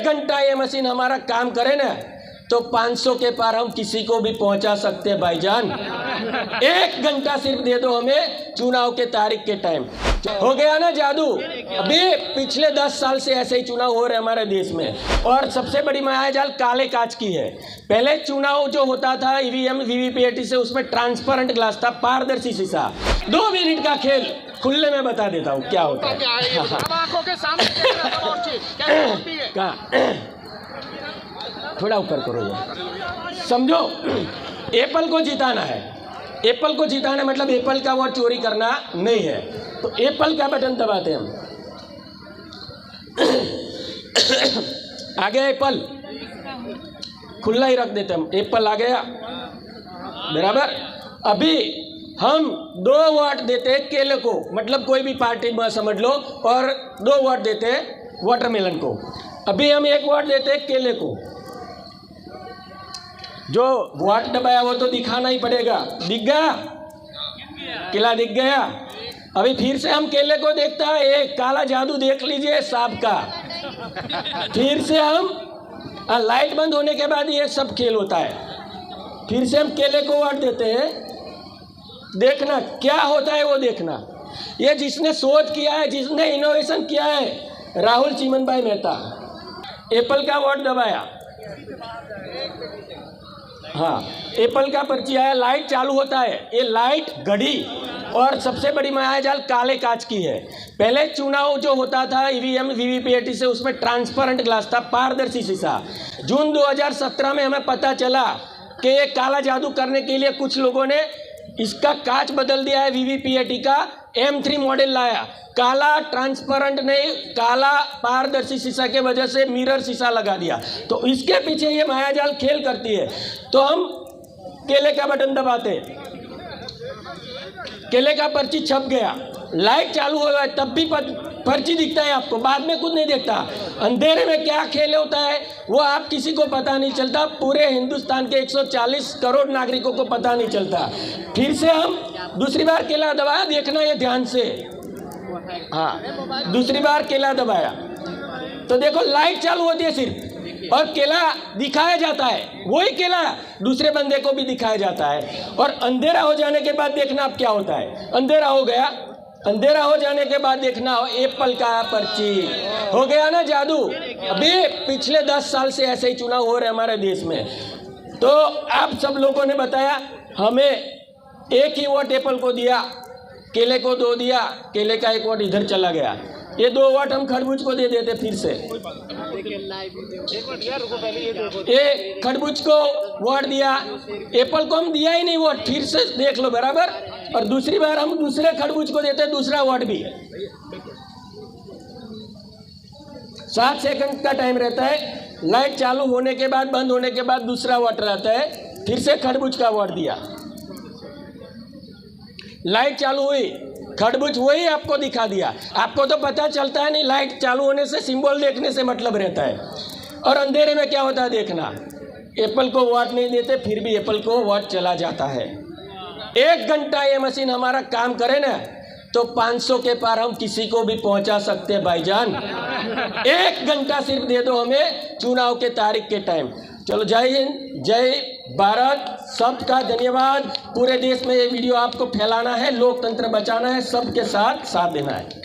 1 घंटा ये मशीन हमारा काम करे ना तो 500 के पार हम किसी को भी पहुंचा सकते हैं भाईजान। 1 घंटा सिर्फ दे दो हमें चुनाव के तारीख के टाइम। हो गया ना जादू। अभी पिछले 10 साल से ऐसे ही चुनाव हो रहे हमारे देश में। और सबसे बड़ी मायाजाल काले कांच की है। पहले चुनाव जो होता था ईवीएम वीवीपीएटी से, उसमें ट्रांसपेरेंट ग्लास था, पारदर्शी शीशा। 2 मिनट का खेल खुले में बता देता हूँ क्या होता है। थोड़ा ऊपर करो यार, समझो। एप्पल को जिताना है, एप्पल को जिताना मतलब एप्पल का वोट चोरी करना नहीं है। तो एप्पल का बटन दबाते हैं हम। आ गया एप्पल, खुला ही रख देते हम। एप्पल आ गया बराबर। अभी हम 2 वोट देते केले को, मतलब कोई भी पार्टी में समझ लो, और 2 वोट देते वाटरमेलन को। अभी हम 1 वोट देते केले को। जो वोट दबाया वो तो दिखाना ही पड़ेगा। दिख गया केला, दिख गया। अभी फिर से हम केले को देखता है, एक काला जादू देख लीजिए सांप का। फिर से हम लाइट बंद होने के बाद ये सब खेल होता है। फिर से हम केले को वोट देते हैं। देखना क्या होता है वो देखना। ये जिसने शोध किया है, जिसने इनोवेशन किया है, राहुल चिमनभाई मेहता। एप्पल का वोट दबाया, हाँ एप्पल का पर्ची आया, लाइट चालू होता है। ये लाइट घड़ी। और सबसे बड़ी मायाजाल काले कांच की है। पहले चुनाव जो होता था ईवीएम वीवीपीएटी से, उसमें ट्रांसपेरेंट ग्लास था, पारदर्शी शीशा। जून 2017 में हमें पता चला कि ये काला जादू करने के लिए कुछ लोगों ने इसका कांच बदल दिया है। वीवीपीएटी का M3 मॉडल लाया, काला ट्रांसपेरेंट नहीं, काला पारदर्शी शीशा के वजह से मिरर शीशा लगा दिया। तो इसके पीछे ये मायाजाल खेल करती है। तो हम केले का बटन दबाते, केले का पर्ची छप गया, लाइट चालू हो गया, तब भी पर्ची दिखता है आपको, बाद में कुछ नहीं दिखता। अंधेरे में क्या खेल होता है वो आप किसी को पता नहीं चलता। पूरे हिंदुस्तान के 140 करोड़ नागरिकों को पता नहीं चलता। फिर से हम दूसरी बार केला दबाया, देखना ये ध्यान से। हाँ दूसरी बार केला दबाया तो देखो लाइट चालू होती है सिर्फ, और केला दिखाया जाता है। वही केला दूसरे बंदे को भी दिखाया जाता है। और अंधेरा हो जाने के बाद देखना अब क्या होता है। अंधेरा हो गया, अंधेरा हो जाने के बाद देखना एप्पल का पर्ची। हो गया ना जादू। अभी पिछले 10 साल से ऐसे ही चुनाव हो रहे हमारे देश में। तो आप सब लोगों ने बताया, हमें 1 ही वोट एप्पल को दिया, केले को 2 दिया, केले का 1 वोट इधर चला गया। ये 2 वोट हम खरबूज को दे देते फिर से। ये खरबूज को वोट दिया, एप्पल को हम दिया ही नहीं वोट, फिर से देख लो बराबर। और दूसरी बार हम दूसरे खरबूज को देते, दूसरा वोट भी। 7 सेकंड का टाइम रहता है। लाइट चालू होने के बाद, बंद होने के बाद दूसरा वोट रहता है। फिर से खरबूज का वोट दिया, लाइट चालू हुई, खरबूज वही आपको दिखा दिया। आपको तो पता चलता है नहीं, लाइट चालू होने से, सिंबल देखने से मतलब रहता है। और अंधेरे में क्या होता है देखना। एप्पल को वोट नहीं देते, फिर भी एप्पल को वोट चला जाता है। 1 घंटा ये मशीन हमारा काम करे ना तो 500 के पार हम किसी को भी पहुंचा सकते हैं भाईजान। 1 घंटा सिर्फ दे दो हमें चुनाव के तारीख के टाइम। चलो जय हिंद, जय भारत, सबका धन्यवाद। पूरे देश में ये वीडियो आपको फैलाना है, लोकतंत्र बचाना है, सबके साथ देना है।